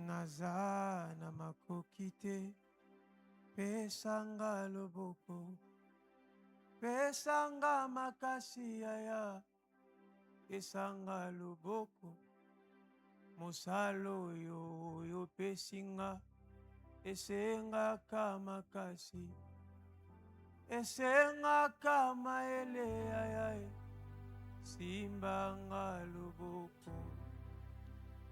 naza na makoki te, pesanga loboko, pesanga makasi yaya, pesanga loboko, mosalo yo pesinga, esengaka makasi, esengaka maele yaya, simbanga loboko.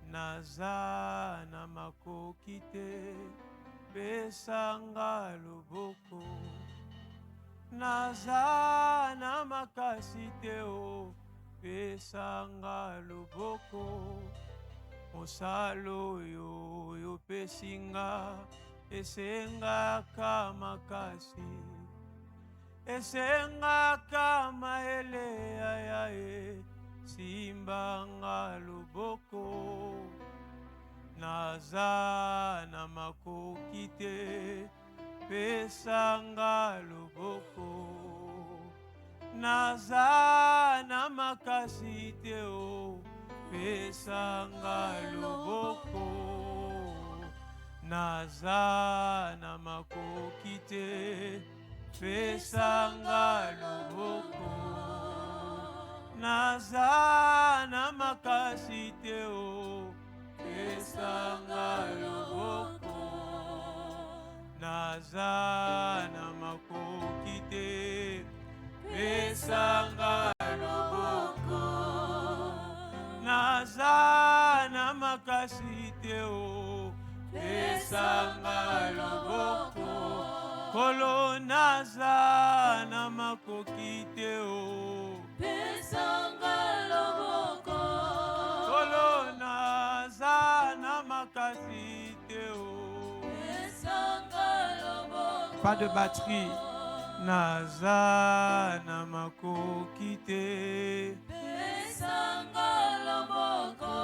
Naza na makoki te, pesanga loboko. Naza na makasi te o, pesanga loboko. Mosalo yo pesinga, esengaka makasi, esengaka maele ayaye, simbanga loboko. Naza na makoki te, pesanga loboko. Naza na makasi te o, pesanga loboko. Naza na makoki te, pesanga loboko. Naza na makasi te o, pesanga loboko. Naza na makoki te, pesanga loboko. Naza na makasi te o, pesanga loboko. Kolo naza na makoki te o, pesanga loboko. Kolo naza na makasi te o, pesanga loboko. Pas de batterie. Naza na makoki te, pesanga loboko.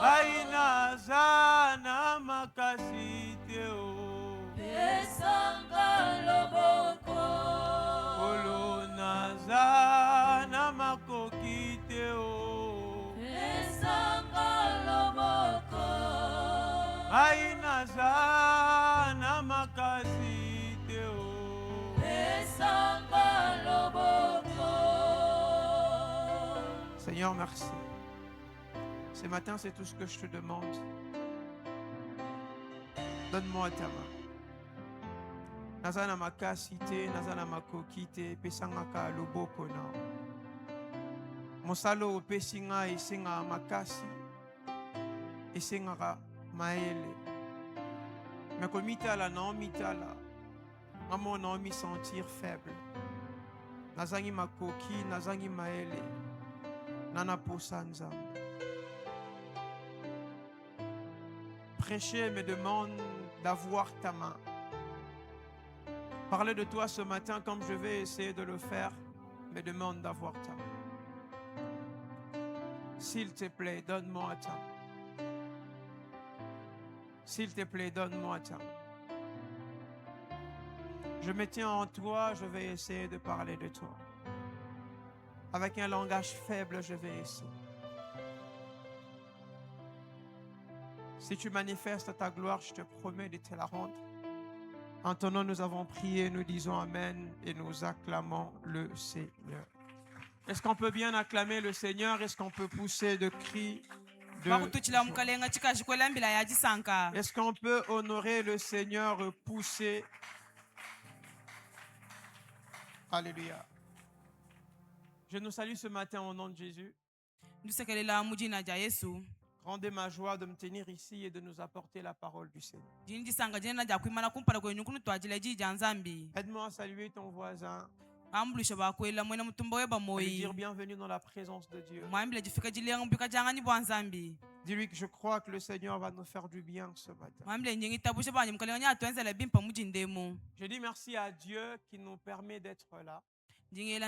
Ai naza na makasi te o, pesanga loboko. Kolo naza na makoki te o, pesanga loboko. Ai naza na makasi te o, pesanga loboko. Seigneur, merci. Ce matin, c'est tout ce que je te demande. Donne-moi ta main. Nazana makasi te, nazana makoki te, pesanga ka loboko na. Mosalo pesinga esenga makasi, esenga maele. Mekomitala na omitala, ngamo na omi sentir faible. Nazangi makoki, nazangi maele, nana posa nzambe. Prêcher me demande d'avoir ta main. Parler de toi ce matin comme je vais essayer de le faire me demande d'avoir ta main. S'il te plaît, donne-moi ta main. S'il te plaît, donne-moi ta main. Je me tiens en toi, je vais essayer de parler de toi. Avec un langage faible, je vais essayer. Si tu manifestes ta gloire, je te promets de te la rendre. En ton nom, nous avons prié, nous disons Amen et nous acclamons le Seigneur. Est-ce qu'on peut bien acclamer le Seigneur? Est-ce qu'on peut pousser de cris de joie? Est-ce qu'on peut honorer le Seigneur, pousser? Alléluia. Je nous salue ce matin au nom de Jésus. Rendez ma joie de me tenir ici et de nous apporter la parole du Seigneur. Aide-moi à saluer ton voisin. Et lui dire bienvenue dans la présence de Dieu. Dis-lui que je crois que le Seigneur va nous faire du bien ce matin. Je dis merci à Dieu qui nous permet d'être là. Je ne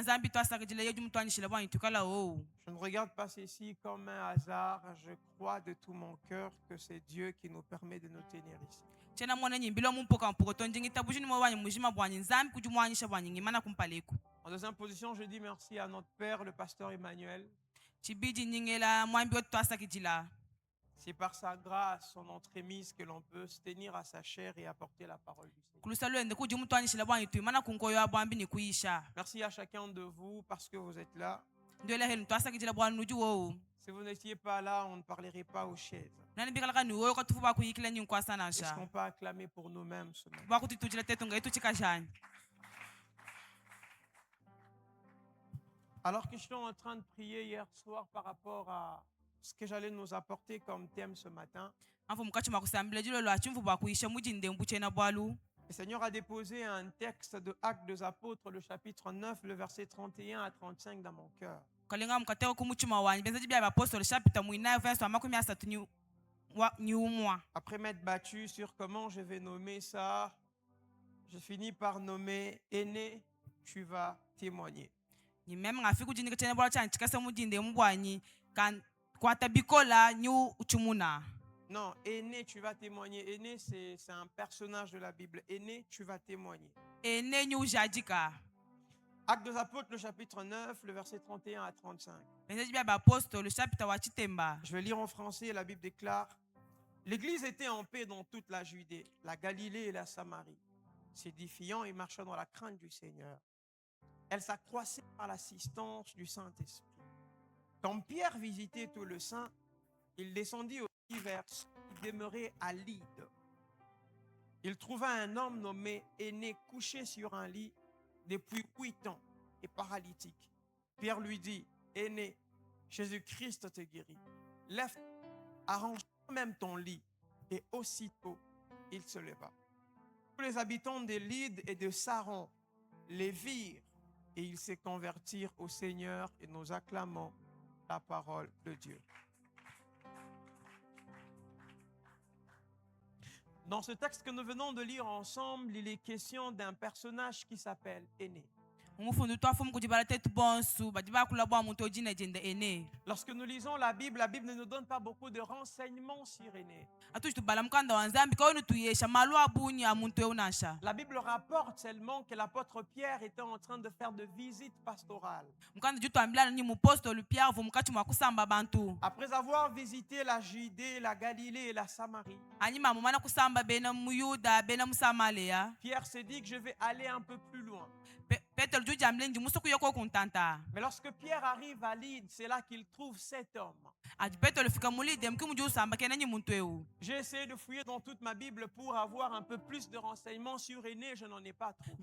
regarde pas ceci comme un hasard. Je crois de tout mon cœur que c'est Dieu qui nous permet de nous tenir ici. En deuxième position, je dis merci à notre Père, le pasteur Emmanuel. C'est par sa grâce, son entremise, que l'on peut se tenir à sa chair et apporter la parole du Seigneur. Merci à chacun de vous parce que vous êtes là. Si vous n'étiez pas là, on ne parlerait pas aux chaises. Est-ce qu'on peut acclamer pour nous-mêmes ce matin? Alors que j'étais en train de prier hier soir par rapport à ce que j'allais nous apporter comme thème ce matin, le Seigneur a déposé un texte de Actes des Apôtres, le chapitre 9, le verset 31 à 35 dans mon cœur. Après m'être battu sur comment je vais nommer ça, je finis par nommer Aîné, tu vas témoigner. Non, Aîné, tu vas témoigner. Aîné, c'est un personnage de la Bible. Aîné, tu vas témoigner. Actes des Apôtres, le chapitre 9, le verset 31 à 35. Je vais lire en français, la Bible déclare: l'Église était en paix dans toute la Judée, la Galilée et la Samarie, s'édifiant et marchant dans la crainte du Seigneur. Elle s'accroissait par l'assistance du Saint-Esprit. Quand Pierre visitait tout le saint, il descendit aussi vers ceux qui demeuraient à Lyde. Il trouva un homme nommé Aîné couché sur un lit depuis 8 ans et paralytique. Pierre lui dit: Aîné, Jésus-Christ te guérit. Lève, arrange même ton lit. Et aussitôt, il se leva. Tous les habitants de Lyde et de Saron les virent et ils se convertirent au Seigneur, et nous acclamons la parole de Dieu. Dans ce texte que nous venons de lire ensemble, il est question d'un personnage qui s'appelle Aîné. Lorsque nous lisons la Bible ne nous donne pas beaucoup de renseignements sur Aîné. La Bible rapporte seulement que l'apôtre Pierre était en train de faire de visites pastorales. Après avoir visité la Judée, la Galilée et la Samarie, Pierre s'est dit que je vais aller un peu plus loin. Mais lorsque Pierre arrive à Lyde, c'est là qu'il trouve cet homme. J'ai essayé de fouiller dans toute ma Bible pour avoir un peu plus de renseignements sur Aîné, je n'en ai pas trouvé.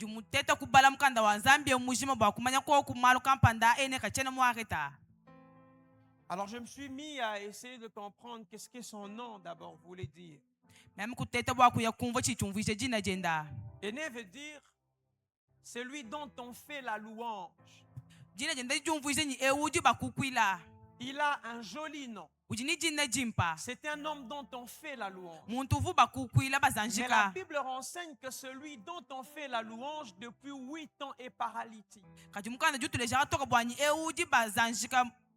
Alors je me suis mis à essayer de comprendre qu'est-ce que son nom d'abord voulait dire. Aîné veut dire celui dont on fait la louange. Il a un joli nom. C'est un homme dont on fait la louange. Mais la Bible renseigne que celui dont on fait la louange depuis 8 ans est paralytique.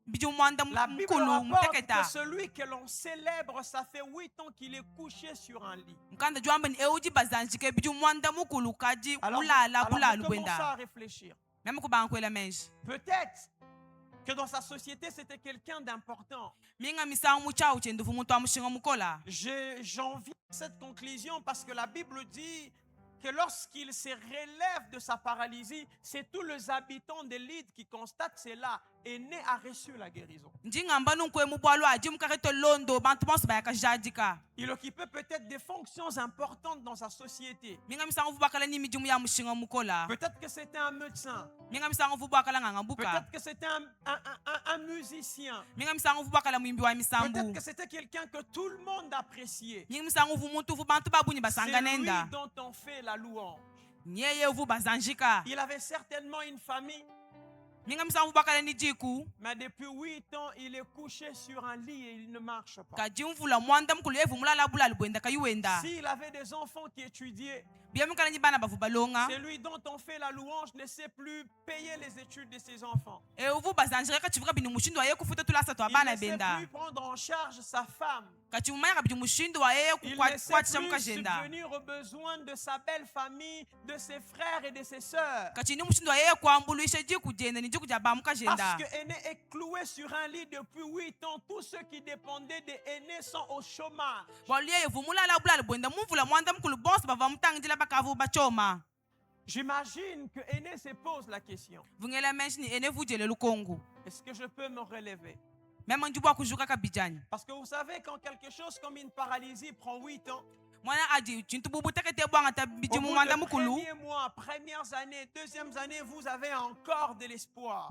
La Bible rapporte que celui que l'on célèbre, ça fait 8 ans qu'il est couché sur un lit. Alors je commence à réfléchir. Peut-être que dans sa société, c'était quelqu'un d'important. J'en viens à cette conclusion parce que la Bible dit que lorsqu'il se relève de sa paralysie, c'est tous les habitants de Lyde qui constatent cela. Aîné a reçu la guérison. Il occupait peut-être des fonctions importantes dans sa société. Peut-être que c'était un médecin. Peut-être que c'était un musicien. Peut-être que c'était quelqu'un que tout le monde appréciait. C'est lui dont on fait la louange. Il avait certainement une famille. Mais depuis 8 ans, il est couché sur un lit et il ne marche pas. S'il avait des enfants qui étudiaient, Celui dont on fait la louange ne sait plus payer les études de ses enfants. Il ne sait plus prendre en charge sa femme. Il ne sait plus subvenir aux besoins de sa belle famille, de ses frères et de ses sœurs. Parce que Aîné est cloué sur un lit depuis 8 ans. Tous ceux qui dépendaient des aînés sont au chômage. J'imagine que Aîné se pose la question. Est-ce que je peux me relever? Parce que vous savez, quand quelque chose comme une paralysie prend 8 ans, au bout de premier mois, premières années, deuxièmes années, vous avez encore de l'espoir.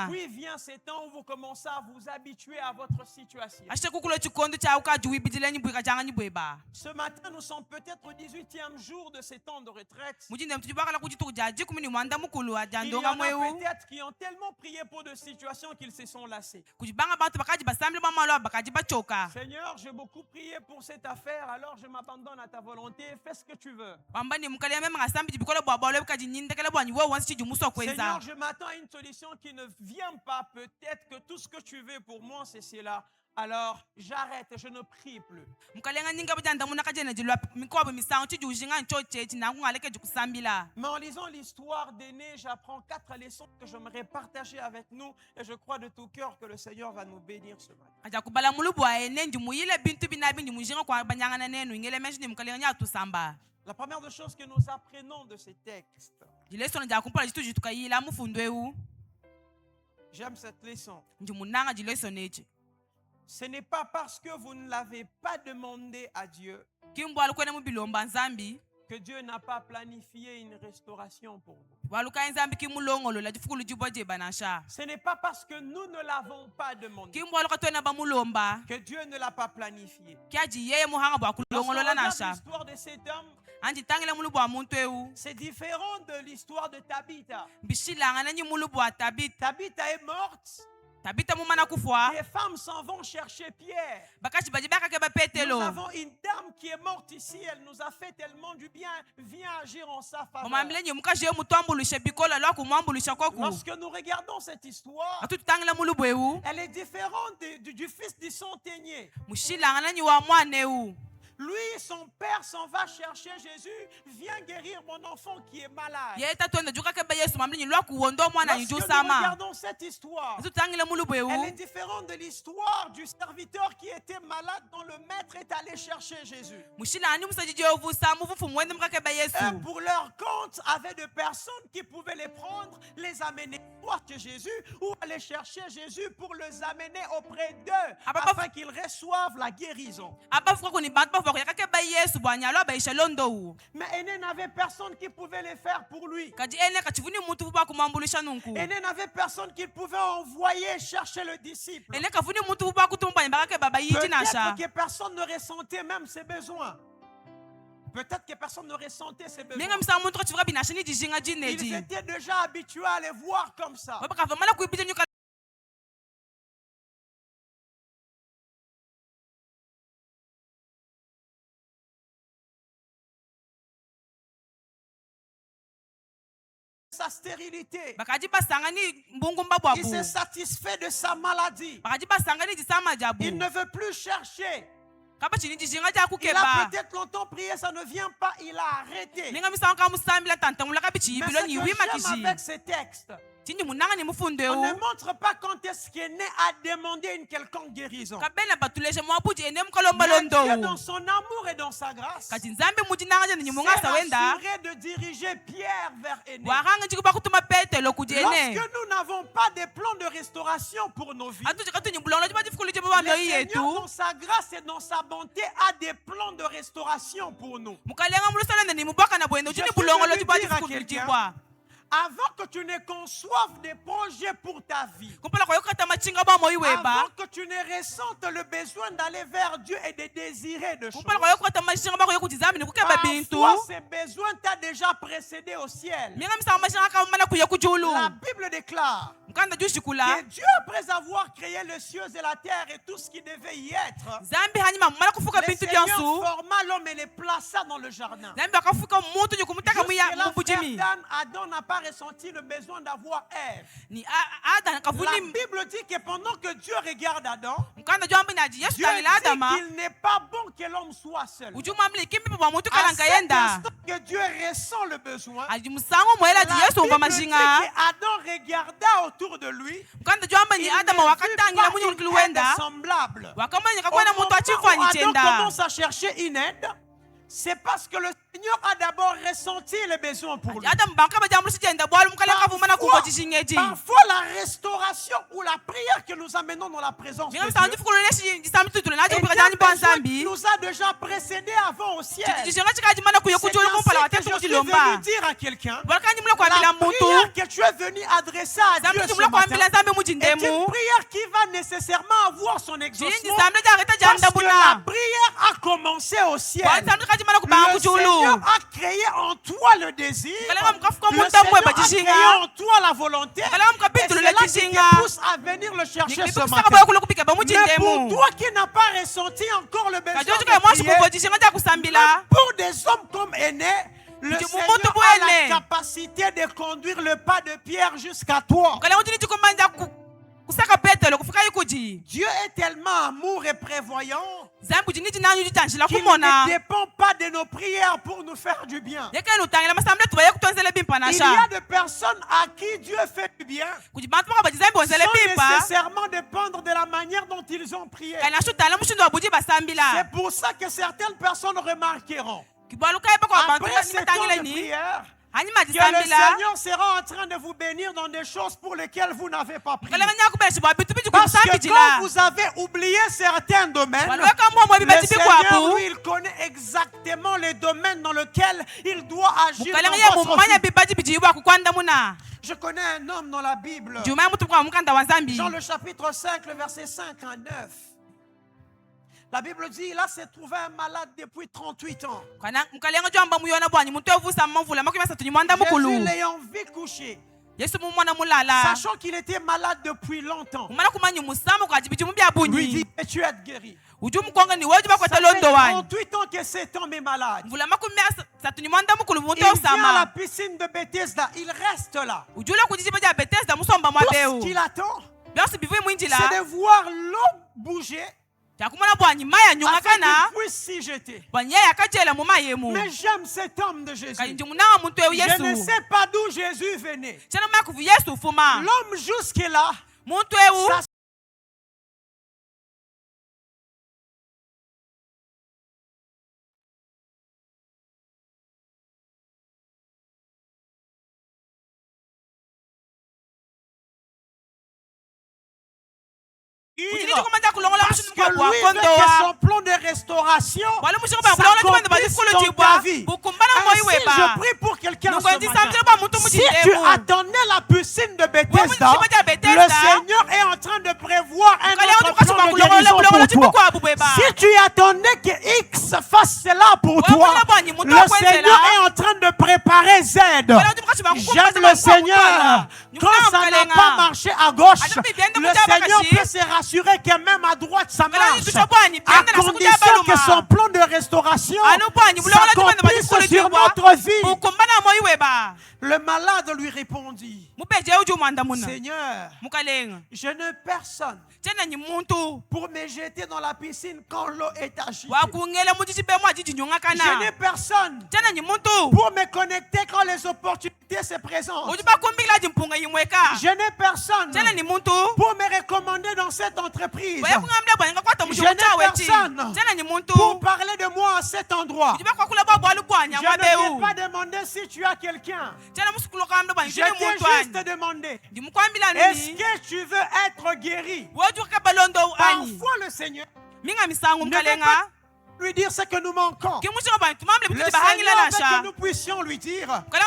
Puis vient ce temps où vous commencez à vous habituer à votre situation. Ce matin, nous sommes peut-être au 18e jour de ces temps de retraite. Il y en a peut-être qui ont tellement prié pour des situations qu'ils se sont lassés. Seigneur, j'ai beaucoup prié pour cette affaire, alors je m'abandonne à ta volonté, fais ce que tu veux. Seigneur, je m'attends à une solution qui ne vient pas. Peut-être que tout ce que tu veux pour moi, c'est cela. Alors j'arrête, je ne prie plus. Mais en lisant l'histoire d'Aîné, j'apprends 4 leçons que j'aimerais partager avec nous, et je crois de tout cœur que le Seigneur va nous bénir ce matin. La première des choses que nous apprenons de ces textes, j'aime cette leçon. Ce n'est pas parce que vous ne l'avez pas demandé à Dieu que Dieu n'a pas planifié une restauration pour vous. Ce n'est pas parce que nous ne l'avons pas demandé que Dieu ne l'a pas planifié. Lorsqu'on regarde l'histoire de cet homme, c'est différent de l'histoire de Tabitha. Tabitha est morte. Les femmes s'en vont chercher Pierre. Nous avons une dame qui est morte ici. Elle nous a fait tellement du bien. Viens agir en sa faveur. Lorsque nous regardons cette histoire, elle est différente du fils du centenier. Lui, son père s'en va chercher Jésus. Viens guérir mon enfant qui est malade. Lorsque nous regardons cette histoire, elle est différente de l'histoire du serviteur qui était malade dont le maître est allé chercher Jésus. Eux, pour leur compte, avaient des personnes qui pouvaient les prendre, les amener voir que Jésus, ou aller chercher Jésus pour les amener auprès d'eux afin qu'ils reçoivent la guérison. Mais Aîné n'avait personne qui pouvait le faire pour lui. Aîné n'avait personne qui pouvait envoyer chercher le disciple. Peut-être que personne ne ressentait même ses besoins. Peut-être que personne ne ressentait ses besoins. Ils étaient déjà habitués à les voir comme ça. Sa stérilité. Il s'est satisfait de sa maladie. Il ne veut plus chercher. Il a peut-être longtemps prié, ça ne vient pas, il a arrêté. Mais ce que j'aime avec ces textes, on ne montre pas quand est-ce qu'Aîné a demandé une quelconque guérison. Mais Dieu, dans son amour et dans sa grâce, s'est assuré de diriger Pierre vers Aîné. Lorsque nous n'avons pas de plan de restauration pour nos vies, le Seigneur, dans sa grâce et dans sa bonté, a des plans de restauration pour nous. Avant que tu ne conçoives des projets pour ta vie, avant que tu ne ressentes le besoin d'aller vers Dieu et de désirer de choses, parfois ces besoins t'ont déjà précédé au ciel. La Bible déclare Que Dieu, après avoir créé les cieux et la terre et tout ce qui devait y être, le Seigneur forma l'homme et les plaça dans le jardin. Jusque-là, Adam n'a pas ressenti le besoin d'avoir Ève. La Bible dit que pendant que Dieu regarde Adam, Dieu dit qu'il n'est pas bon que l'homme soit seul. À cet instant que Dieu ressent le besoin, la Bible dit qu'Adam regarda autour de lui, il ne vit pas une aide semblable. Au moment où Adam commence à chercher une aide, c'est parce que le Seigneur a d'abord ressenti les besoins pour lui. Parfois, la restauration ou la prière que nous amenons dans la présence de Dieu nous a déjà précédé avant au ciel. C'est ce que je suis venu dire à quelqu'un. La prière que tu es venu adresser à Dieu ce matin est une prière qui va nécessairement avoir son exaucement parce que la prière a commencé au ciel. Le Seigneur a créé en toi le désir. Le Seigneur a créé en toi la volonté. Et c'est là qui te pousse à venir le chercher ce matin. Mais pour toi qui n'as pas ressenti encore le besoin de prier, pour des hommes comme Aîné, le Seigneur a la capacité de conduire le pas de Pierre jusqu'à toi. Dieu est tellement amour et prévoyant qu'il ne dépend pas de nos prières pour nous faire du bien. Il y a des personnes à qui Dieu fait du bien sans nécessairement dépendre de la manière dont ils ont prié. C'est pour ça que certaines personnes remarqueront après ces temps de prière que le Seigneur sera en train de vous bénir dans des choses pour lesquelles vous n'avez pas prié. Parce que quand vous avez oublié certains domaines, le Seigneur, lui, il connaît exactement les domaines dans lesquels il doit agir dans votre vie. Je connais un homme dans la Bible, Jean le chapitre 5, le verset 5 à 9. La Bible dit qu'il s'est trouvé un malade depuis 38 ans. Jésus l'ayant vu coucher, sachant qu'il était malade depuis longtemps, lui dit que tu es guéri. Ça fait 38 ans que cet homme est malade. Il vient à la piscine de Bethesda, il reste là. Tout ce qu'il attend, c'est de voir l'eau bouger afin qu'il puisse s'y jeter. Mais j'aime cet homme de Jésus. Je ne sais pas d'où Jésus venait. L'homme jusque-là, parce que lui veut que son plan de restauration s'accomplisse dans ta vie. Ainsi, je prie pour quelqu'un ce matin. Si tu attendais la piscine de Bethesda, le Seigneur est en train de prévoir un autre plan de guérison pour toi. Si tu attendais que X fasse cela pour toi, le Seigneur est en train de préparer Z. J'aime le Seigneur. Quand ça n'a pas marché à gauche, le Seigneur peut se rassurer que même à droite ça marche, à condition que son plan de restauration s'accomplisse sur notre vie. Le malade lui répondit, Seigneur, je n'ai personne pour me jeter dans la piscine quand l'eau est agitée. Je n'ai personne pour me connecter quand les opportunités se présentent. Je n'ai personne pour me recommander dans cette entreprise. Je n'ai personne pour parler de moi à cet endroit. Je ne t'ai pas demandé si tu as quelqu'un. Je t'ai juste demandé, est-ce que tu veux être guéri? Parfois le Seigneur ne veut pas lui dire ce que nous manquons. Le Seigneur veut que nous puissions lui dire la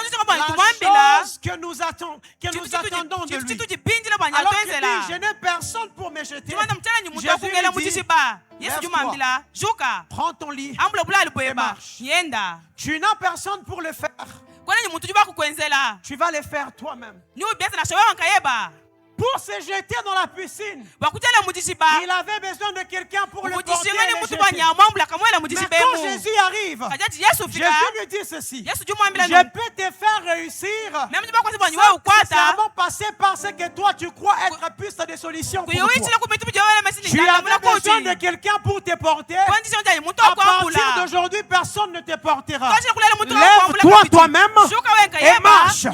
chose que nous attendons de lui. Alors qu'il dit, je n'ai personne pour me jeter. Jésus lui dit, lève-toi, prends ton lit et marche. Tu n'as personne pour le faire. Tu vas le faire toi-même. pour se jeter dans la piscine. Il avait besoin de quelqu'un pour le porter et le jeter. Mais quand Jésus arrive, Jésus lui dit ceci: je peux te faire réussir sans nécessairement passer par ce que toi tu crois être piste de solution pour toi. Tu avais besoin de quelqu'un pour te porter. À partir d'aujourd'hui, personne ne te portera. Lève-toi toi-même et marche.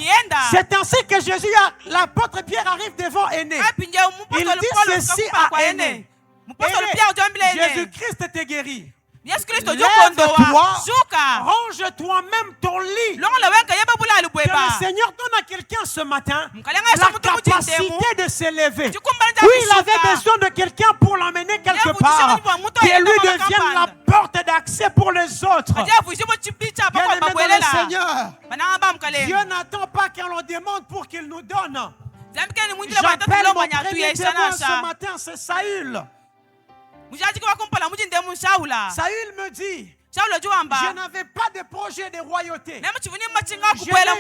C'est ainsi que Jésus, l'apôtre Pierre arrive devant Aîné. Il dit ceci à Aîné: Jésus-Christ te guérit. Lève-toi, range toi-même ton lit. Que le Seigneur donne à quelqu'un ce matin la capacité de s'élever. Oui, il avait besoin de quelqu'un pour l'emmener quelque part, qui lui devienne la porte d'accès pour les autres. Bien-aimé dans le Seigneur, Dieu n'attend pas qu'on le demande pour qu'il nous donne. J'appelle mon premier témoin ce matin, c'est Saül. Saül me dit: je n'avais pas de projet de royauté. Je n'ai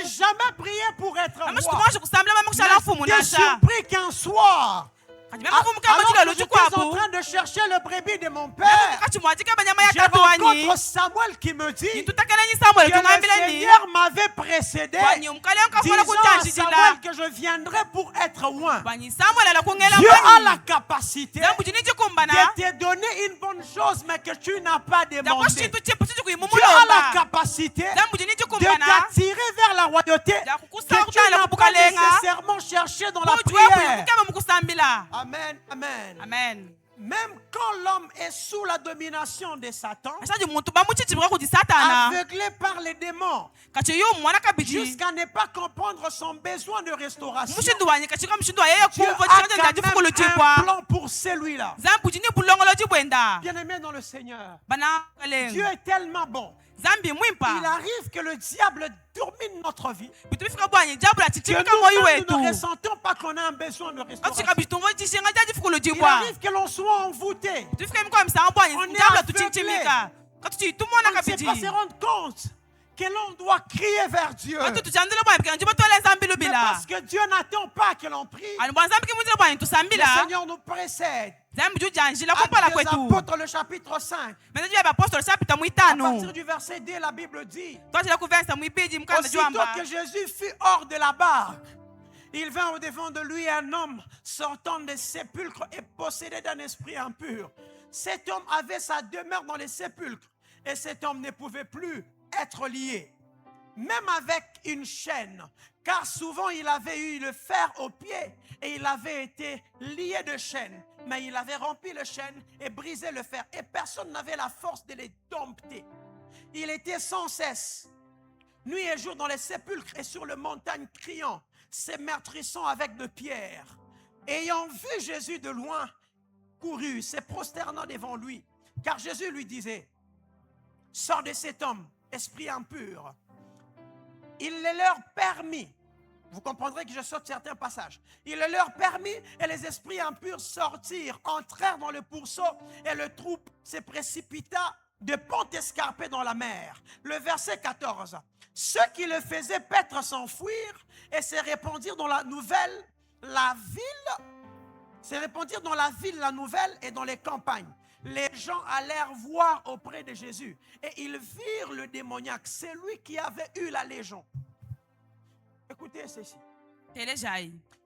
jamais prié pour être roi. J'étais surpris qu'un soir, alors que j'étais en train de chercher le brebis de mon père, je rencontre Samuel qui me dit que le Seigneur m'avait précédé, disant à Samuel que je viendrai pour être loin. Dieu a la capacité de te donner une bonne chose, mais que tu n'as pas demandé. Dieu a la capacité de t'attirer vers la royauté que tu n'as pas nécessairement cherché dans la prière. Amen, amen. Amen. Même quand l'homme est sous la domination de Satan, aveuglé par les démons, jusqu'à ne pas comprendre son besoin de restauration, Dieu a quand même un plan pour celui-là. Bien-aimé dans le Seigneur, Dieu est tellement bon. Il arrive que le diable domine notre vie, que nous ne ressentons pas qu'on a un besoin de restauration. Il arrive que l'on soit envoûté, on est aveuglé, on ne sait pas se rendre compte que l'on doit crier vers Dieu. Mais parce que Dieu n'attend pas que l'on prie, le Seigneur nous précède. Actes des Apôtres, le chapitre 5. À partir du verset 2, la Bible dit: aussitôt que Jésus fut hors de la barque, il vint au-devant de lui un homme sortant des sépulcres et possédé d'un esprit impur. Cet homme avait sa demeure dans les sépulcres, et cet homme ne pouvait plus être lié, même avec une chaîne, car souvent il avait eu le fer au pied et il avait été lié de chaînes. Mais il avait rompu le chêne et brisé le fer, et personne n'avait la force de les dompter. Il était sans cesse, nuit et jour, dans les sépulcres et sur les montagnes, criant, se meurtrissant avec de pierres. Ayant vu Jésus de loin, courut, se prosternant devant lui, car Jésus lui disait: sors de cet homme, esprit impur. Il le leur permit. Vous comprendrez que je saute certains passages. Il le leur permit, et les esprits impurs sortirent, entrèrent dans le pourceau, et le troupe se précipita de pente escarpée dans la mer. Le verset 14. Ceux qui le faisaient paître s'enfuirent et se répandirent dans la nouvelle, la nouvelle et dans les campagnes. Les gens allèrent voir auprès de Jésus, et ils virent le démoniaque, celui qui avait eu la légion. Écoutez ceci.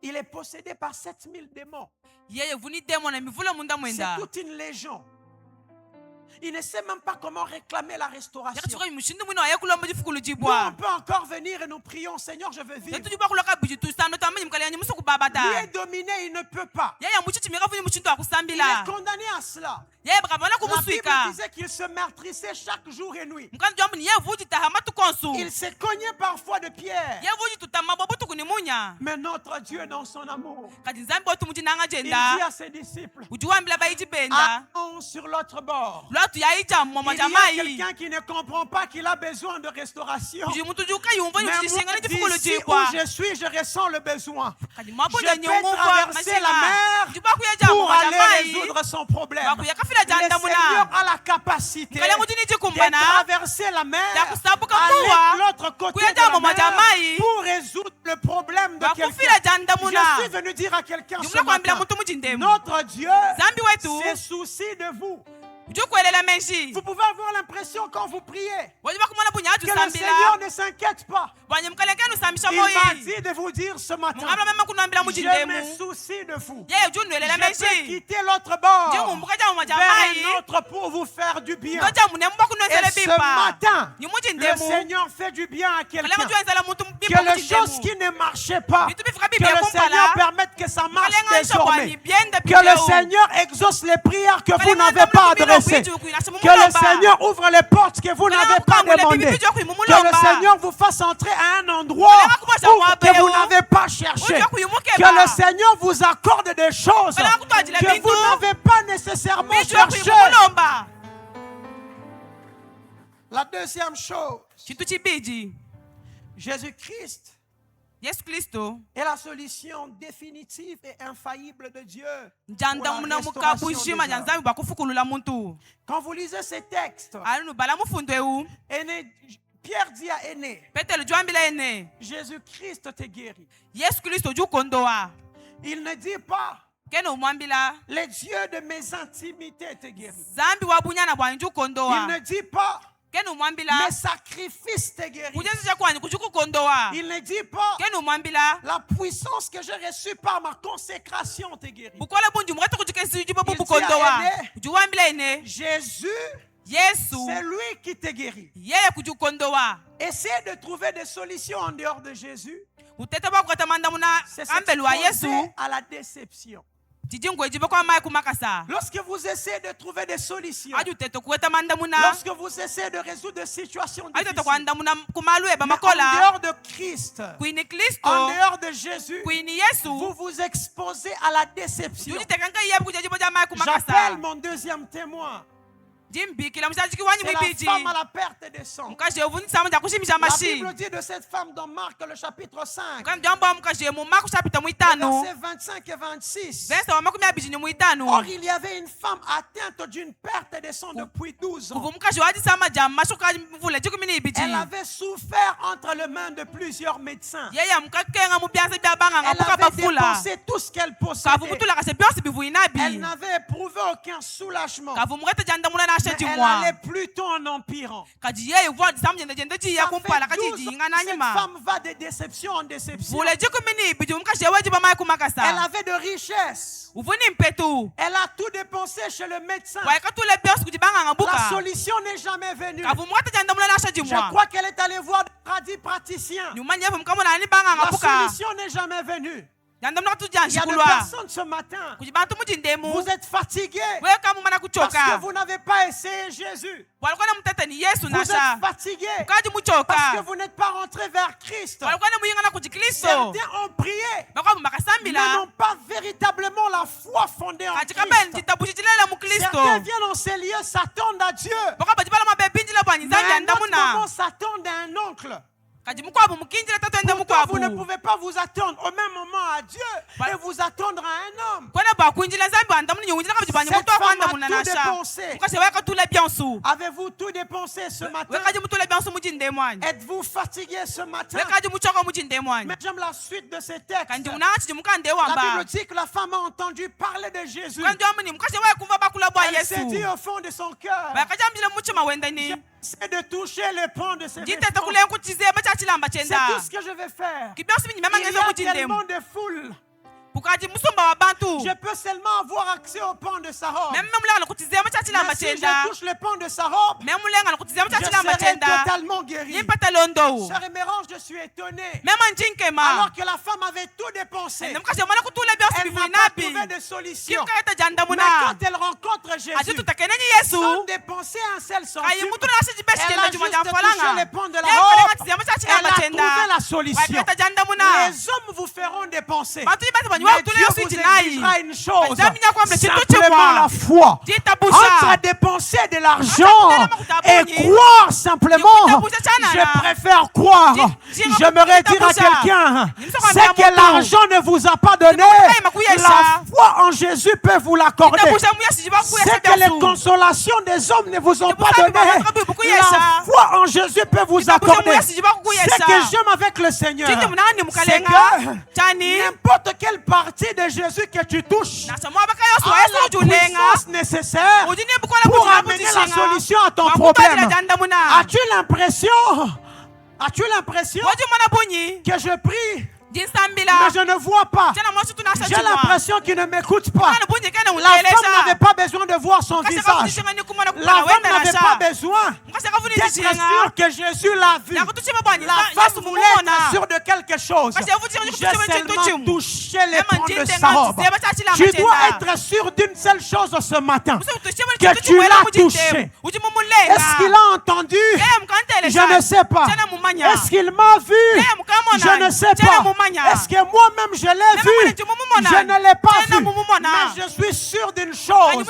Il est possédé par 7000 démons. C'est toute une légion. Il ne sait même pas comment réclamer la restauration. Nous, on peut encore venir et nous prions: Seigneur, je veux vivre. Lui est dominé, il ne peut pas. Il est condamné à cela. La Bible disait qu'il se meurtrissait chaque jour et nuit. Il se cognait parfois de pierre. Mais notre Dieu, dans son amour, il dit à ses disciples: allons sur l'autre bord. Il y a quelqu'un qui ne comprend pas qu'il a besoin de restauration. Mais moi, d'ici où je suis, je ressens le besoin. Je peux traverser la mer pour aller résoudre son problème. Le yakafila janda muna Seigneur a la capacité kale ngudini de jikumbana traverser la mer, yakusabuka aller muwa de l'autre côté de kuyenda la mu majamai mer pour résoudre le problème de yakufila quelqu'un. janda Je muna suis venu dire à quelqu'un ce jumla kwambila matin, muntu mujindemu notre Dieu zambi wetu se soucie de vous. jukwelela menji Vous pouvez avoir l'impression quand vous priez wajiba kumona bunyaju que le sambila Seigneur ne s'inquiète pas. banye mkalengenu sambisha Il m'a moyi dit de vous dire ce matin, mungabla mema kunambila je mujindemu me soucie de vous. yeye junwelela Je peux menji quitter l'autre bord jingumbuka ja mu vers majamai un autre pour vous faire du bien. ngoja munemu bakunwenzele Et ce bimba matin, le nyumujindemu Seigneur fait du bien à kalenga quelqu'un. jwenzela muntu Que bimba les choses mujindemu qui ne marchaient pas, bitu bifika que bibia le Seigneur kumpala permette que ça marche kalenga désormais. nshobwani byenda Que le bideu Seigneur exauce les prières que vous kalenga n'avez pas ndamuna adressées. kumilo bwiju kuinasha Que le mumulomba Seigneur ouvre les portes que vous n'avez pas demandées. Que le Seigneur vous fasse entrer à un endroit que vous n'avez pas cherché. Que le Seigneur vous accorde des choses que vous n'avez pas nécessairement cherchées. La deuxième chose, chintu chibiji Jésus-Christ yesu kristo est la solution définitive et infaillible de Dieu. njanda pour la muna restauration mukabushima des ja âmes. nzambi bwakufukulula muntu Quand vous lisez ces textes, alinu bala mufundu ewu Pierre dit à Aîné, petelo jwambila ene Jésus-Christ te guérit. yesu kristo jukondowa Il ne dit pas, kene umwambila le Dieu de mes intimités te guérit. zambi wabunyana bwanyi Il jukondowa ne dit pas, kene umwambila mes sacrifices te guérit. kujesu chakwanyi kujukukondowa Il ne dit pas, kene umwambila la puissance que j'ai reçue par ma consécration te guérit. bukola bunji mukati kujukesi jubo Il dit bukondowa à Aîné, juwambila ene Jésus, yesu c'est lui qui te guérit. yeye kujukondowa Essayez de trouver des solutions en dehors de Jésus. utete bwakukata manda muna C'est ambelu wa yesu s'exposer à la déception. tijingwe jibe kwa mai kumakasa Lorsque vous essayez de trouver des solutions, aju tete kuweta manda muna lorsque vous essayez de résoudre des situations aju tete difficiles, kwanda muna kumalu eba mais en makola dehors de Christ, kwini en kristo dehors de Jésus, kwini yesu vous vous exposez à la déception. juji tekanga yebu kuja jibo ja mai J'appelle kumakasa mon deuxième témoin. jimbikila musajiki wanyi C'est mwibiji la femme à la perte des sangs. mukaje uvunisa ja kushimisha La mashi Bible dit de cette femme dans Marc le chapitre 5, kandi jambo mukaje mu maku chapita mu itano versets 25 et 26. verse wa makumi abiji ni mu itano Or, il y avait une femme atteinte d'une perte de sang depuis 12 ans. kuvu mukaje wajisama ja mashuka mvule jikumi ni ibiji Elle avait souffert entre les mains de plusieurs médecins. yeye mukakenga mu byanse bya banga Elle ngapuka avait bafula dépensé tout ce qu'elle kavu possédait. mutula kase byose bivu Elle inabi n'avait éprouvé aucun soulagement. kavu mukata janda muna na Mais sheti elle mwa allait plutôt en empirant. kaji yeye vuwa disamu jende jende ji ya Ça kumpala fait kaji 12 ans jinga que na cette nyima femme va de déception en déception. vule jikumi ni ibiji mukashe wajiba mai Elle kumakasa avait de richesses. uvuni mpetu Elle a tout dépensé chez le médecin. waika tule byose kujibanga La ngabuka solution n'est jamais venue. kavu mukata janda muna na sheti Je mwa crois qu'elle est allée voir des praticiens. nyuma nyevu mukamuna ni banga La ngabuka solution n'est jamais venue. janda muna Il y a des tujanshikulwa personnes ce matin. kujibantu mujindemu Vous êtes fatigués weka mumana parce que kuchoka vous n'avez pas essayé Jésus. walikuwa na mtete ni yesu Vous êtes nasha fatigués kaji parce que muchoka vous n'êtes pas rentré vers Christ. walikuwa na muyinga na kujikristo Certains ont prié, bakwa mais mumakasambila n'ont pas véritablement la foi fondée en kaji kabeni Christ. chitabuchichilela mu kristo Certains viennent en ces lieux, s'attendent à Dieu. bakwa bajibala mabebinjila bwanyi Mais à nzambi un autre andamuna moment, s'attendent à un oncle. kaji mukwabu mukinjila tatwende Pourtant, vous ne mukwabu pouvez pas vous attendre au même moment à Dieu et vous attendre à un homme. kwena bakwinjila nzambi andamuna nyunjila kabajibwanyi Cette mutu akwanda femme a muna tout nasha dépensé. mukashe weka tule byansu Avez-vous tout dépensé ce matin? wekaji mutule byansu mujinde mwanyi Êtes-vous fatigué ce matin? wekaji muchoka mujinde mwanyi Mais j'aime la suite de ces textes. kandi unachiji mukande La wamba Bible dit que la femme a entendu parler de Jésus. kandi amuni mukashe waye kumva bakula bwa Elle s'est dit yesu au fond de son cœur, bakajambile muchima wendani j'essaie de toucher le pan de ses jitete vêtements. kule nkutizema chachilamba C'est chenda tout ce que je vais faire. kibyosi binyima Il y mangezo a mujindemu tellement de foule. kukaji musumba wa bantu Je peux seulement avoir accès au pan de sa robe. meme mulenga nakutizema chachilamba Mais si je chenda touche le pan de sa robe, meme mulenga nakutizema je chachilamba serai chenda totalement guéri. yimpata londo Cher Emérange, je suis étonné. mema njinkema Alors que la femme avait tout dépensé, nemukashe mwana kutule byosi elle bivu n'a pas trouvé inabi de solution. kimkaeta janda Mais muna quand elle rencontre Jésus ati tutakenenyi yesu sans dépenser un seul kayi centime. mutu nasi Elle a jibeshitenda juma juste touché jamfalanga les pans de la Kalenga robe. tiziyama cha Elle a chilamachenda trouvé la solution. wakileta janda muna Les hommes vous feront dépenser. bantu ibati banyu Mais wakutule Dieu yosu vous itinayi exigera une chose, Ajaminya kwamba chintu simplement chimwa. la foi. jitabusha Entre dépenser de l'argent et Jitabunyi. croire simplement, Jitabusha chana je la. préfère croire. Jira- J'aimerais dire à Jitabusha. quelqu'un, Nimsoka c'est que mbiamutu. l'argent ne vous a pas donné. Makuyesha. La foi en Jésus peut vous l'accorder. jitabusha muyasi jibakuya C'est que les sabiasu consolations des hommes ne vous ont Jibu pas sabi donné. bakakabi bukuyesha. La foi en Jésus peut vous Jitabusha accorder. muyasi jibakuyesha. Ce que j'aime avec le Seigneur, Chini munani c'est mukalenga que chani n'importe quelle partie de Jésus que tu touches nasomo abaka yosu a wayesu la ujulenga puissance nécessaire ujini bukola pour bujina amener la bujishinga. solution à ton Wakubadila problème. janda muna As-tu l'impression waji mwana bunyi que je prie, jinsambila mais je ne vois pas? jana mwasu tunasa J'ai l'impression qu'il ne m'écoute pas. mwana bunyi kene La femme ungelesha n'avait pas besoin de voir son visage. La femme n'avait pas besoin d'être sûre que Jésus l'a vu. La femme voulait être sûre de quelque chose. J'ai seulement touché les pans de sa robe. Tu dois être sûr d'une seule chose ce matin, que tu l'as touché. Est-ce qu'il a entendu? Je ne sais pas. Est-ce qu'il m'a vu? Je ne sais pas. Est-ce que moi-même je l'ai vu? Je ne l'ai pas vu. Mais je suis sûr d'une chose.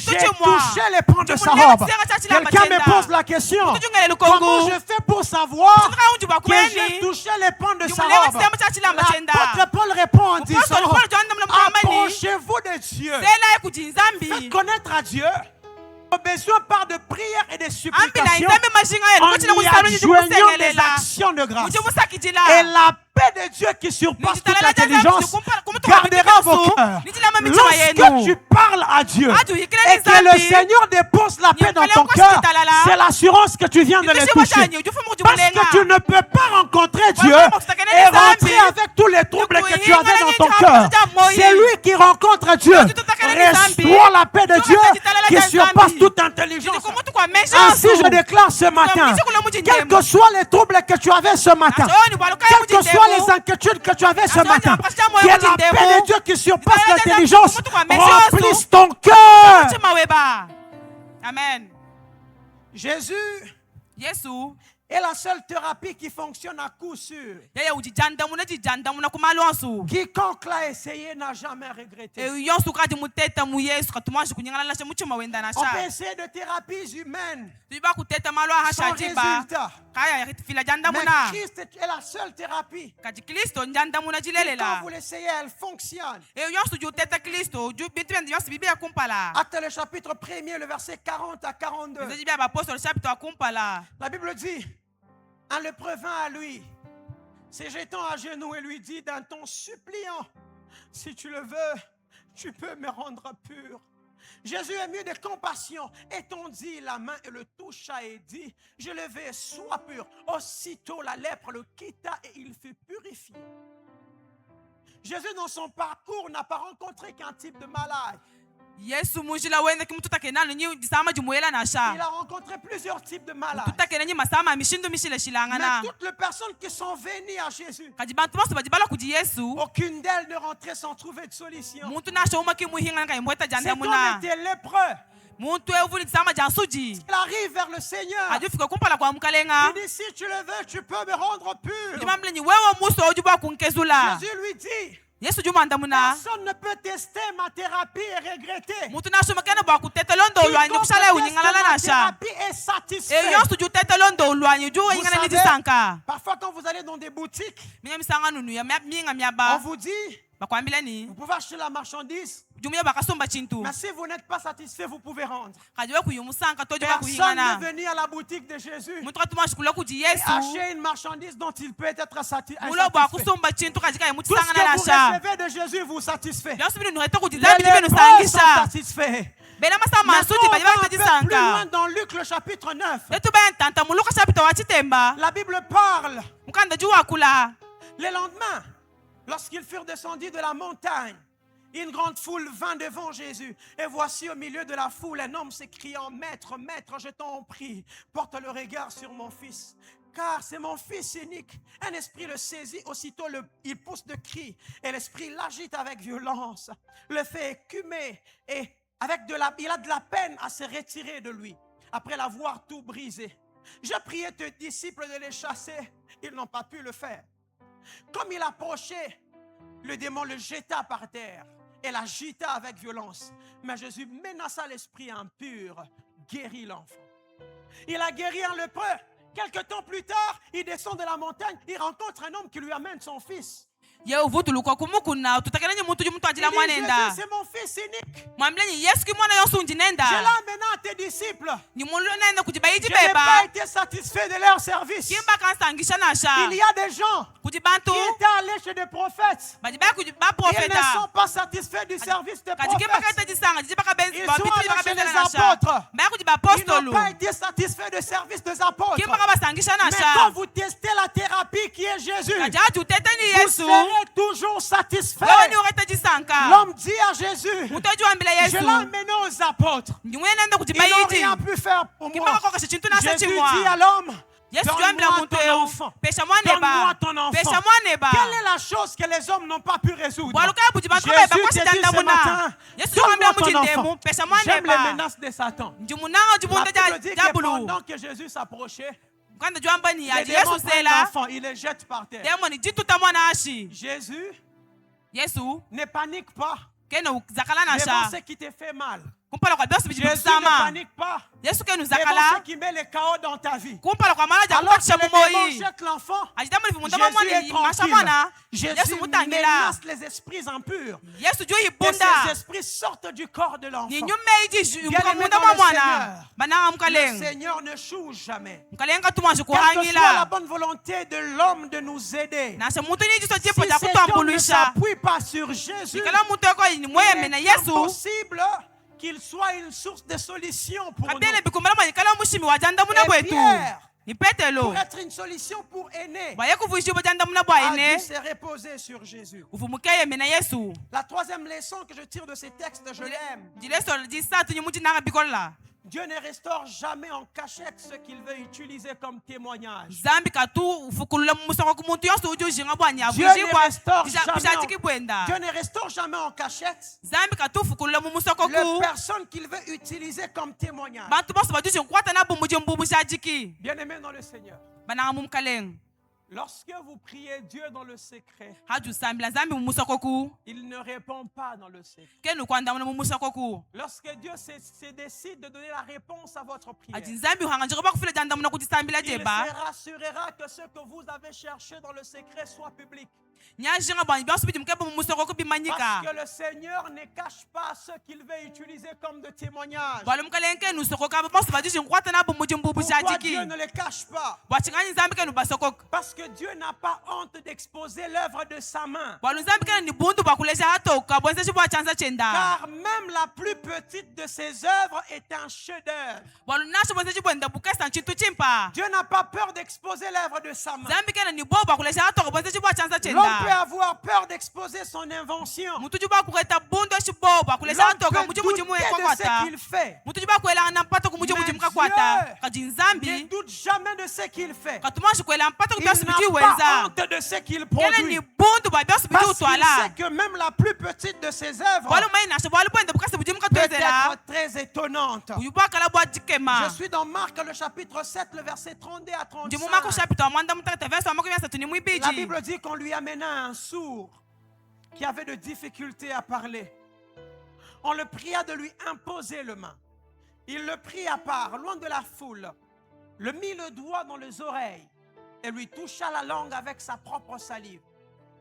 J'ai touché les pans de sa robe. Quelqu'un me pose la question. Comment je fais pour savoir que j'ai touché les pans de sa robe? L'apôtre Paul répond en disant, approchez-vous de Dieu. Faites connaître à Dieu. Nos besoins par de prières et de supplications en y adjoignant des actions de grâce. Et la paix de Dieu qui surpasse toute intelligence gardera vos cœurs. Lorsque tu parles à Dieu et que le Seigneur dépose la paix dans ton cœur, c'est l'assurance que tu viens de le toucher. Parce que tu ne peux pas rencontrer Dieu et rentrer avec tous les troubles que tu avais dans ton cœur. C'est lui qui rencontre Dieu. Restaure la paix de Dieu qui surpasse toute intelligence. Ainsi je déclare ce matin, quels que soient les troubles que tu avais ce matin, quelles que soient les inquiétudes que tu avais ce matin, que la paix de Dieu qui surpasse l'intelligence remplisse ton cœur. Amen. Jésus Yesu est la seule thérapie qui fonctionne à coup sûr. yeye ujijanda kumalonsu Quiconque l'a essayé n'a jamais regretté. yonsu kati muteta mu Yesu katumwashi kunyangala lashe muchima wenda na On peut sha essayer de thérapies humaines tuba kuteta malwa sans hasha jiba résultat. kaya fila janda Mais muna Christ est la seule thérapie. kati Kristo njanda muna Quand jilelela vous l'essayez, elle fonctionne. yonsu juteta Kristo bintu bende yonsu bibia kumpala Acte le chapitre 1er, le verset 40 à 42. zejibia apostole chapitre akumpala La Bible dit, en le prévint à lui, se jetant à genoux et lui dit d'un ton suppliant, si tu le veux, tu peux me rendre pur. Jésus ému de compassion étendit la main et le toucha et dit, je le veux, sois pur. Aussitôt la lèpre le quitta et il fut purifié. Jésus dans son parcours n'a pas rencontré qu'un type de malade. Yesu mujila wende kimututa kenano nyi disama jumuela na sha Il a rencontré plusieurs types de malades. tuta kenanyi masama mishindu mishile shilangana Mais toutes les personnes qui sont venues à Jésus, kadi bantu bose bajibala kuji Yesu aucune d'elles ne rentrait sans trouver de solution. muntu nasho uma kimuhinga ngai mweta Cet janda homme muna était lépreux. muntu evuli disama jansuji Il arrive vers le Seigneur. ajufika kumpala kwa mukalenga Il dit, si tu le veux, tu peux me rendre pur. jimamlenyi wewe muso ojuba kunkezula Jésus lui dit, Yesu jumanda muna personne ne peut tester ma thérapie et regretter. muntu nasho makena ba kuteta londo ulwanyi Quiconque kushala teste unyingala ma na sha thérapie est satisfait. yonsu juteta londo ulwanyi ju Vous ingana savez, nidisanka parfois quand vous allez dans des boutiques, minya misanga nunu ya minga on myaba vous dit, bakwambila ni vous pouvez acheter la marchandise, jumuya bakasomba chintu mais si vous n'êtes pas satisfait, vous pouvez rendre. kadi we kuyumusanka tojuba Personne kuhingana n'est venu à la boutique de Jésus muntu katumashikula kuji Yesu acheter une marchandise dont il peut être satisfait. mulo bwa kusomba chintu kajika Tout ce mutisangana na que vous sha recevez de Jésus vous satisfait. yonsu binu nuheta kuji Les zambi jibe lépreux sont nusangisha satisfaits. bena masama Maintenant, asuji on baji va un peu plus batajisanka loin dans Luc le chapitre 9. etu bayantanta mu Luka chapita wa chitemba La Bible parle. mukanda ju wakula Le lendemain, lorsqu'ils furent descendus de la montagne, une grande foule vint devant Jésus. Et voici au milieu de la foule un homme s'écriant, Maître, Maître, je t'en prie, porte le regard sur mon fils. Car c'est mon fils unique. Un esprit le saisit, aussitôt il pousse de cris. Et l'esprit l'agite avec violence, le fait écumer et il a de la peine à se retirer de lui, après l'avoir tout brisé. Je priais tes disciples de les chasser, ils n'ont pas pu le faire. Comme il approchait, le démon le jeta par terre et l'agita avec violence. Mais Jésus menaça l'esprit impur, guérit l'enfant. Il a guéri un lépreux. Quelque temps plus tard, il descend de la montagne, il rencontre un homme qui lui amène son fils. Il dit, Jésus, c'est mon fils unique. Je l'ai amené à tes disciples. Je n'ai pas été satisfait de leur service. Il y a des gens qui étaient allés chez des prophètes. Ils ne sont pas satisfaits du service des prophètes. Ils sont allés chez les apôtres. Ils n'ont pas été satisfaits du service des apôtres. Mais quand vous testez la thérapie qui est Jésus, vous serez toujours satisfait. L'homme dit à Jésus, je l'ai amené aux apôtres. Ils n'ont rien pu faire pour moi. Jésus dit à l'homme, donne-moi ton enfant. Donne-moi ton enfant. Quelle est la chose que les hommes n'ont pas pu résoudre? Jésus te dit ce matin, donne-moi ton enfant. J'aime les menaces de Satan. La Bible dit que pendant que Jésus s'approchait, les démons prennent l'enfant, ils le jettent par terre. Jésus ne panique pas devant ce qui te fait mal. Jésus ne panique pas devant ce qui met le chaos dans ta vie. Alors que les démons jettent l'enfant, Jésus est tranquille. Jésus menace les esprits impurs. Et ces esprits sortent du corps de l'enfant. Bien-aimés dans le Seigneur ne choose jamais. Quelle que soit la bonne volonté de l'homme de nous aider, si cet homme ne s'appuie pas sur Jésus, il est impossible qu'il soit une source de solution pour nous. Et Pierre, pour être une solution pour Aîné, a dû se reposer sur Jésus. La troisième leçon que je tire de ces textes, je l'aime. Dieu ne restaure jamais en cachette ce qu'il veut utiliser comme témoignage. Dieu ne restaure jamais en cachette les personnes qu'il veut utiliser comme témoignage. Bien-aimés dans le Seigneur, lorsque vous priez Dieu dans le secret, il ne répond pas dans le secret. Lorsque Dieu se décide de donner la réponse à votre prière, il se rassurera que ce que vous avez cherché dans le secret soit public. Parce que le Seigneur ne cache pas ce qu'il veut utiliser comme de témoignage. Pourquoi Dieu ne le cache pas? Parce que Dieu n'a pas honte d'exposer l'œuvre de sa main. Car même la plus petite de ses œuvres est un chef-d'œuvre. Dieu n'a pas peur d'exposer l'œuvre de sa main. L'homme peut avoir peur d'exposer son invention. L'homme peut douter de ce qu'il fait. Mais Dieu ne doute jamais de ce qu'il fait. Il n'a pas honte de ce qu'il produit. Parce qu'il sait que même la plus petite de ses œuvres peut être très étonnante. Je suis dans Marc le chapitre 7, le verset 32 à 35. La Bible dit qu'on lui amena un sourd qui avait de difficultés à parler. On le pria de lui imposer le main. Il le prit à part, loin de la foule, le mit le doigt dans les oreilles et lui toucha la langue avec sa propre salive.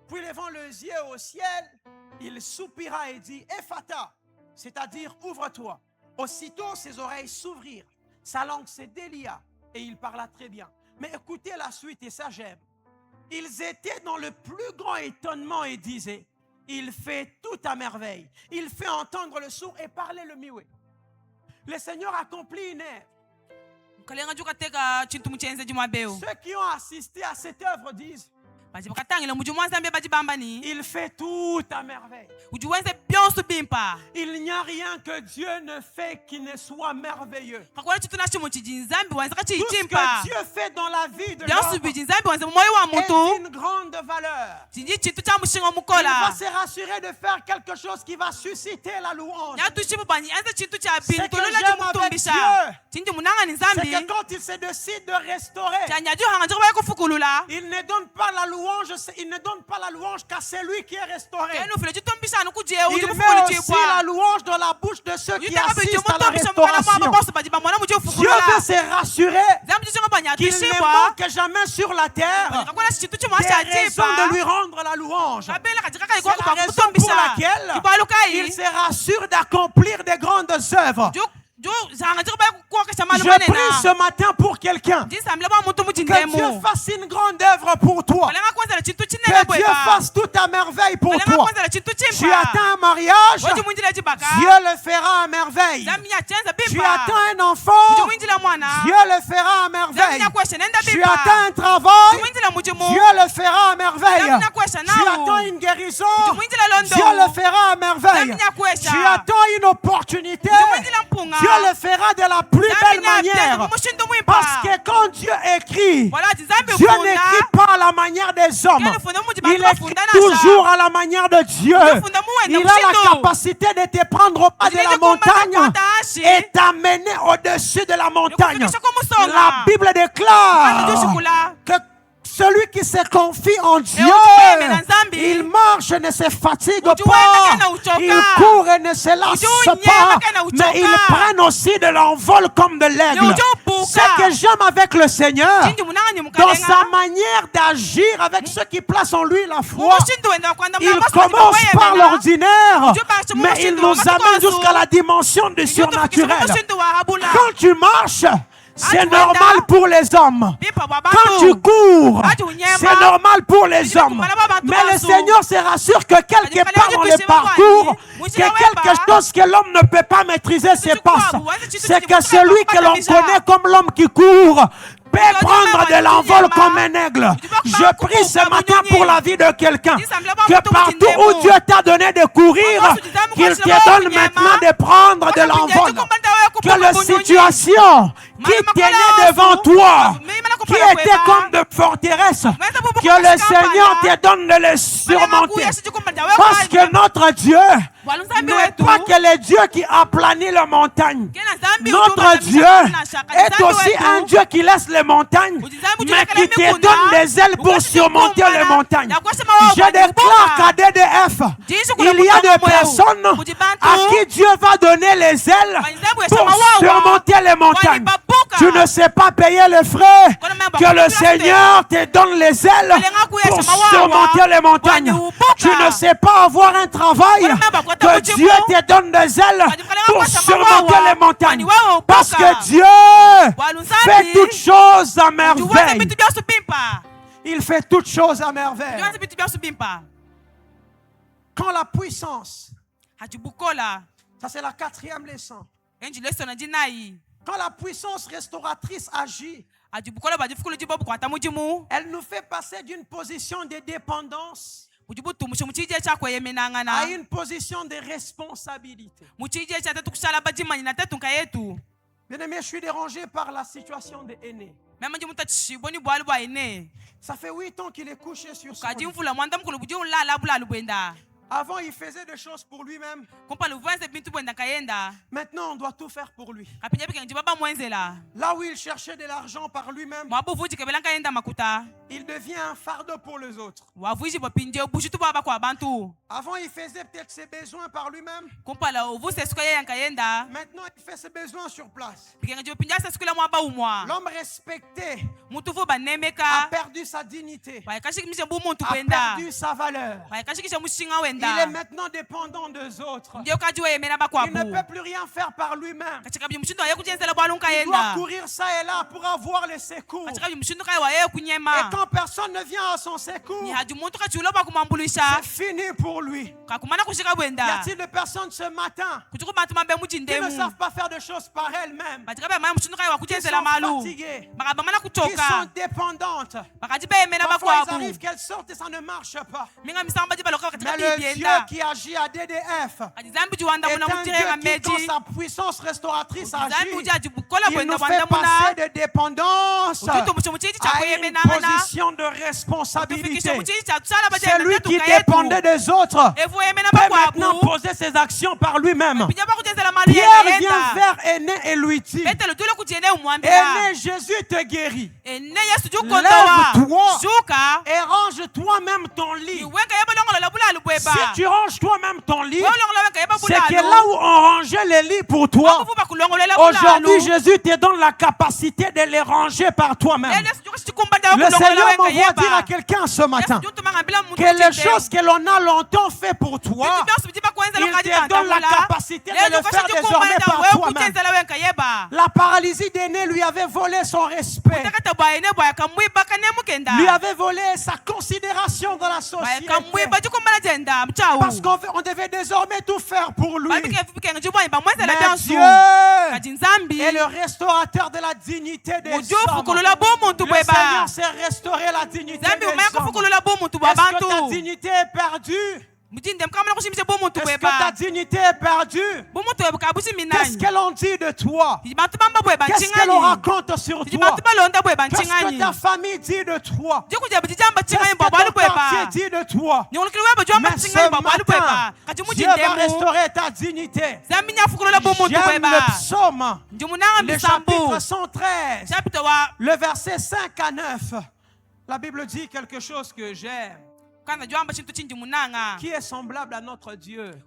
Puis levant les yeux au ciel, il soupira et dit « Ephata », c'est-à-dire « ouvre-toi ». Aussitôt ses oreilles s'ouvrirent, sa langue se délia et il parla très bien. Mais écoutez la suite et ça j'aime. Ils étaient dans le plus grand étonnement et disaient « Il fait tout à merveille. Il fait entendre le sourd et parler le muet. » Le Seigneur accomplit une œuvre. Ceux qui ont assisté à cette œuvre disent baje bakatangila muji mwa nzambe baji bambani Il fait tout à merveille. uji wenze byonso bimpa Il n'y a rien que Dieu ne fait qui ne soit merveilleux. kakola chitu na chimo chiji nzambe wanze Tout ce kachichimpa que Dieu fait dans la vie de byonso l'homme biji nzambe wanze moyo wa est mutu d'une grande valeur. chiji chitu cha mushinga Il mukola va se rassurer de faire quelque chose qui va susciter la louange. nyatu chimu banyi anze chitu cha C'est bintu que lola j'aime chimutumbisha avec chinji munanga ni C'est nzambi que quand il se décide de restaurer, cha nyaju hanga njiko baye kufukulula il ne donne pas la louange, il ne donne pas la louange qu'à celui qui est restauré. kenu fule chitumbisha nukuje Il uji met mufukuli aussi chipwa la louange dans la bouche de ceux qui yutaka biji assistent à la mutumbisha mukala mwa restauration. babosi baji bamwana muji Dieu ufukulula veut se rassurer nzambi chinga banya qu'il ne tushibwa manque jamais sur la terre kakola chitu chimo des asha raisons chipa de lui rendre la louange. kabela kajika kai C'est kwa la raison kutumbisha pour laquelle kibaluka il yi se rassure d'accomplir des grandes œuvres. jo hanga njiko baye kukwakisha malu Je prie ce matin pour quelqu'un. jisamle ba mutu muji Que Dieu ndemu fasse une grande œuvre pour toi. balenga kwanza chitu chinene Que Dieu bweba fasse tout à merveille pour balenga toi. kwanza chitu Tu chimpa attends un mariage, waji mwinjila chibaka Dieu le fera à merveille. nzambi nyachenza Tu bimba attends un enfant, uji mwinjila mwana Dieu le fera à nzambi merveille. nyakwesha nenda Tu bimba attends un uji travail, mwinjila mujimu Dieu le fera à merveille. nzambi nyakwesha Tu attends nawo une guérison, uji mwinjila londo Dieu le fera à merveille. nzambi nyakwesha Tu attends une opportunité, uji mwinjila mpunga Dieu le fera de la plus belle manière. mushindu mwimpa Parce que quand Dieu écrit, wala nzambi Dieu funda n'écrit pas à la manière des hommes. kene funda muji Il bantu écrit bafunda nasha toujours à la manière de Dieu. funda muwenda Il a la mushindu capacité de te prendre au pas de la montagne et t'amener au-dessus de la montagne. La Bible déclare que celui qui se confie en Dieu, il marche et ne se fatigue pas, il court et ne se lasse pas, mais il prend aussi de l'envol comme de l'aigle. Ce que j'aime avec le Seigneur, dans sa manière d'agir avec ceux qui placent en lui la foi, il commence par l'ordinaire, mais il nous amène jusqu'à la dimension du surnaturel. Quand tu marches, c'est normal pour les hommes. Quand tu cours, c'est normal pour les hommes. Mais le Seigneur se rassure que quelque part dans le parcours, que quelque chose que l'homme ne peut pas maîtriser se passe. C'est que celui que l'on connaît comme l'homme qui court peut prendre de l'envol comme un aigle. Je prie ce matin pour la vie de quelqu'un, que partout où Dieu t'a donné de courir, qu'il te donne maintenant de prendre de l'envol. Que la situation qui tenait devant toi, qui était comme de forteresse, que le Seigneur te donne de les surmonter. Parce que notre Dieu n'est pas que le Dieu qui aplanit les montagnes. Notre Dieu est aussi un Dieu qui laisse les montagnes, mais qui te donne des ailes pour surmonter les montagnes. Je déclare qu'à DDF, il y a des personnes à qui Dieu va donner les ailes pour surmonter les montagnes. Tu ne sais pas payer les frais, que le Seigneur te donne les ailes pour surmonter les montagnes. Tu ne sais pas avoir un travail, que Dieu te donne des ailes pour surmonter les montagnes. Parce que Dieu fait toutes choses à merveille. Il fait toutes choses à merveille. Quand la puissance, ça c'est la 4e leçon. Quand la puissance restauratrice agit, elle nous fait passer d'une position de dépendance à une position de responsabilité. Bien-aimé, je suis dérangé par la situation de Aîné. Ça fait 8 ans qu'il est couché sur son lit. Avant, il faisait des choses pour lui-même. Maintenant, on doit tout faire pour lui. Là où il cherchait de l'argent par lui-même, il devient un fardeau pour les autres. Avant, il faisait peut-être ses besoins par lui-même. Maintenant, il fait ses besoins sur place. L'homme respecté a perdu sa dignité, a perdu sa valeur. Il est maintenant dépendant des autres. ndiyo kati weyemera Il ne bakwabu peut plus rien faire par lui-même. katika byomushindu waye kuchenzela bwalunka Il doit yenda courir ça et là pour avoir les secours. katika byomushindu kaye waye Et kunyema quand personne ne vient à son secours, ni haji muntu kachulo bakumambulisha c'est fini pour lui. kakumana kushika Y bwenda a-t-il de personnes ce matin kuchuku bantu mambe qui ne muchindemu savent pas faire de choses par elles-mêmes, katika bamanya mushindu kaye qui wakuchenzela sont malu fatiguées, bakabamana qui sont kuchoka dépendantes? bakaji beyemera Parfois, ils bakwabu arrivent qu'elles sortent et ça ne marche pas. minga misamba ji baloka katika Mais le Dieu bibienda qui agit à DDF kaji zambi jiwanda est muna un mutirega Dieu qui, quand meji sa puissance restauratrice zambi agit, uji aji bukola il bwenda nous bwanda fait passer muna de dépendance ujutu musho muchiji cha à une kuyemenangana position de tufikishe responsabilité. muchiji cha tusala bajenda Celui qui tuka yetu dépendait des autres evu yemena peut maintenant bakwabu poser ses actions par lui-même. pija bakuchenzela mali Pierre yenda vient yenda vers Aîné et lui dit, petelo tule kuchene umwambira Aîné, Jésus te guérit. ene yesu jukondowa Lève-toi shuka et range toi-même ton lit. iwenga yebolongolo labulalu bweba Si tu ranges toi-même ton lit, wolongolo wenga c'est yebabulalu que là où on rangeait les lits pour toi, bakuvuba kulongolola aujourd'hui Jésus te donne la capacité de les ranger par toi-même. Le Seigneur m'envoie dire à quelqu'un ce matin que les choses que l'on a longtemps fait pour toi, il te donne la capacité de le faire désormais par toi-même. La paralysie d'Aîné lui avait volé son respect, lui avait volé sa considération dans la société. Parce qu'on devait désormais tout faire pour lui. Mais Dieu est le restaurateur de la dignité des hommes. Le Seigneur s'est restauré la dignité des hommes. Est-ce que ta dignité est perdue? Est-ce que ta dignité est perdue? Qu'est-ce que l'on dit de toi? Qu'est-ce que l'on raconte sur toi? Qu'est-ce que ta famille dit de toi? Qu'est-ce que ton quartier dit de toi? Mais ce matin, Dieu va restaurer ta dignité. J'aime le psaume, le chapitre 113, le verset 5 à 9. La Bible dit quelque chose que j'aime, qui est semblable à notre Dieu.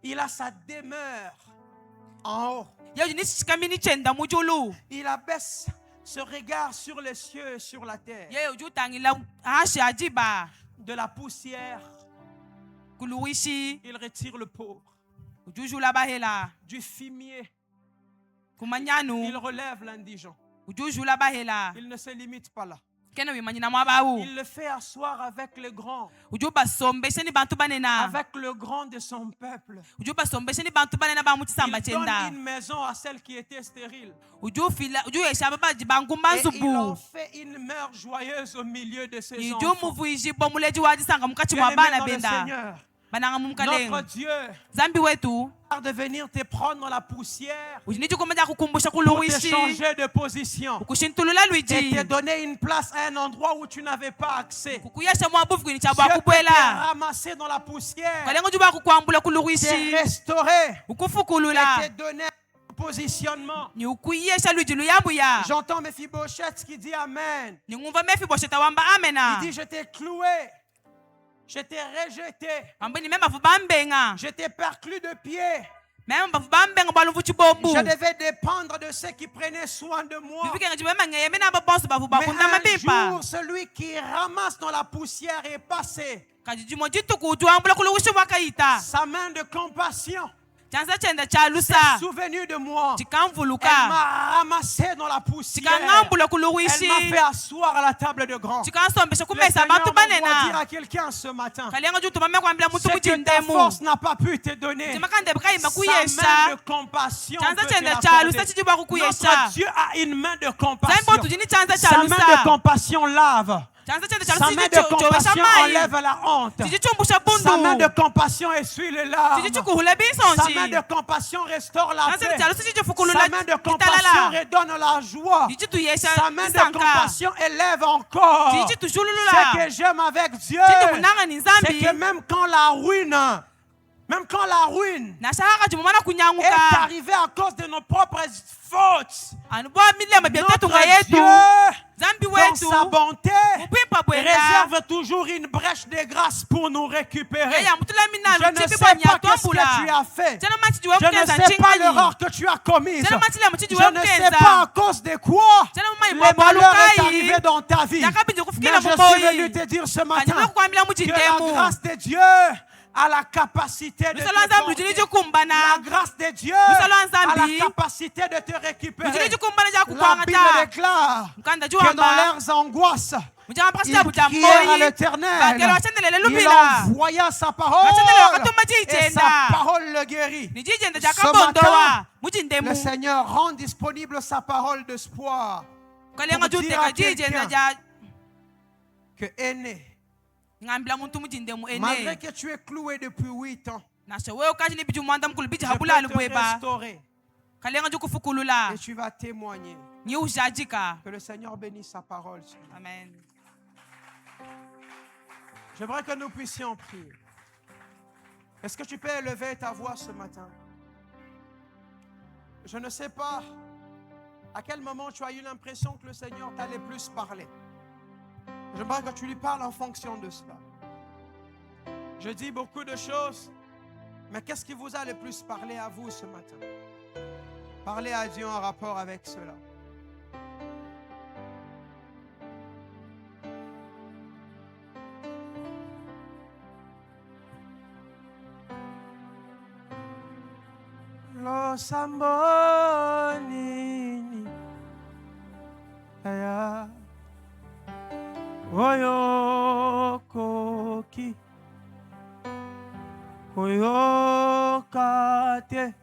Il a sa demeure en haut. Il abaisse ce regard sur les cieux et sur la terre. De la poussière, il retire le pauvre. Du fumier, il relève l'indigent. Il ne se limite pas là. Il le fait asseoir avec les grands, avec le grand de son peuple. Il donne une maison à celle qui était stérile. Et il en fait une mère joyeuse au milieu de ses enfants. Bien-aimés dans le Seigneur, notre Dieu va devenir te prendre dans la poussière pour te changer de position et te donner une place à un endroit où tu n'avais pas accès. Dieu peut te ramasser dans la poussière, te restaurer et te donner un positionnement. J'entends Mephibosheth qui dit Amen. Il dit je t'ai cloué, je t'ai rejeté, je t'ai perclus de pied. Je devais dépendre de ceux qui prenaient soin de moi. Mais un jour, celui qui ramasse dans la poussière est passé. Sa main de compassion s'est souvenu de moi. Elle m'a ramassé dans la poussière. Elle m'a fait asseoir à la table de grands. Le Seigneur m'envoie dire à quelqu'un ce matin, ce que ta force n'a pas pu te donner, sa main de compassion peut te l'accorder. Notre Dieu a une main de compassion. Sa main de compassion lave. Sa main de compassion enlève la honte. Sa main de compassion essuie les larmes. Sa main de compassion restaure la paix. Sa main de compassion redonne la joie. Sa main de compassion élève encore. Ce que j'aime avec Dieu, c'est que même quand la ruine est arrivée à cause de nos propres fautes, notre Dieu dans sa bonté, réserve réserve toujours une brèche de grâce pour nous récupérer. Je ne sais pas qu'est-ce que tu as fait. Je ne sais pas l'erreur que tu as commise. Je ne sais pas à cause de quoi les malheurs est arrivé dans ta vie. Mais je suis venu te dire ce matin que la grâce de Dieu a la capacité de te porter. La grâce de Dieu a la capacité de te récupérer. La Bible déclare que dans leurs angoisses, ils crièrent à l'Éternel. Il envoya sa parole et sa parole le guérit. Ce matin, le Seigneur rend disponible sa parole d'espoir pour dire à quelqu'un que est né. Malgré que tu es cloué depuis 8 ans, je peux te restaurer. Et tu vas témoigner que le Seigneur bénisse sa parole. Amen. J'aimerais que nous puissions prier. Est-ce que tu peux élever ta voix ce matin? Je ne sais pas à quel moment tu as eu l'impression que le Seigneur t'allait plus parler. J'aimerais que tu lui parles en fonction de cela. Je dis beaucoup de choses, mais qu'est-ce qui vous a le plus parlé à vous ce matin? Parlez à Dieu en rapport avec cela. Lo samboni aya oyo koki oyo kate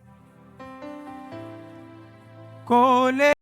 kole